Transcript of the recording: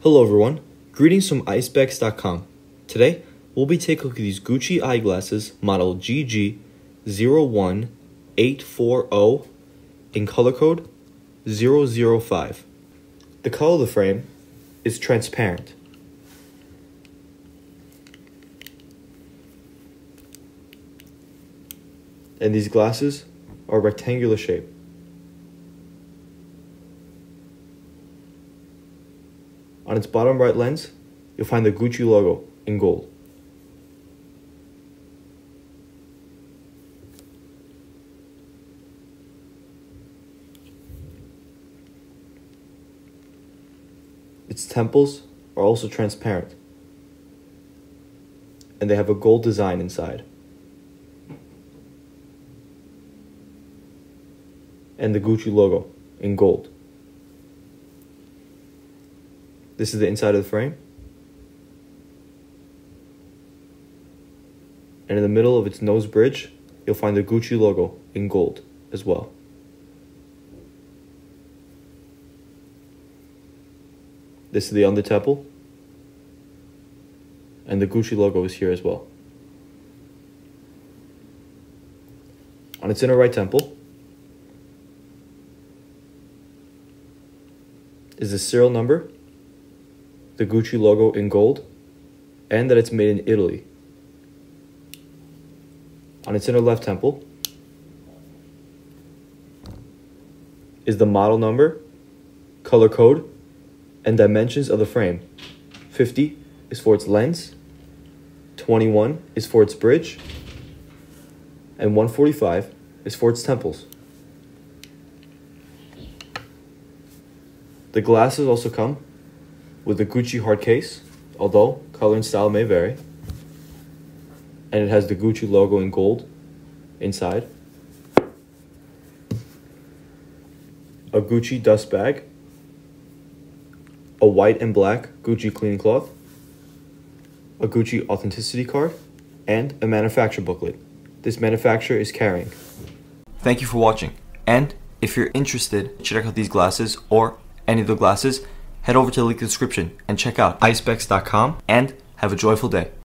Hello everyone, greetings from Eyespecs.com. Today, we'll be taking a look at these Gucci eyeglasses model GG0184O in color code 005. The color of the frame is transparent. And these glasses are rectangular shape. On its bottom right lens, you'll find the Gucci logo in gold. Its temples are also transparent, and they have a gold design inside. And the Gucci logo in gold. This is the inside of the frame. And in the middle of its nose bridge, you'll find the Gucci logo in gold as well. This is the under temple. And the Gucci logo is here as well. On its inner right temple is the serial number, the Gucci logo in gold, and that it's made in Italy. On its inner left temple is the model number, color code, and dimensions of the frame. 50 is for its lens, 21 is for its bridge, and 145 is for its temples. The glasses also come with a Gucci hard case, although color and style may vary. And it has the Gucci logo in gold inside. A Gucci dust bag. A white and black Gucci cleaning cloth. A Gucci authenticity card. And a manufacturer booklet. This manufacturer is carrying. Thank you for watching. And if you're interested to check out these glasses or any of the glasses, head over to the link in the description and check out Eyespecs.com and have a joyful day.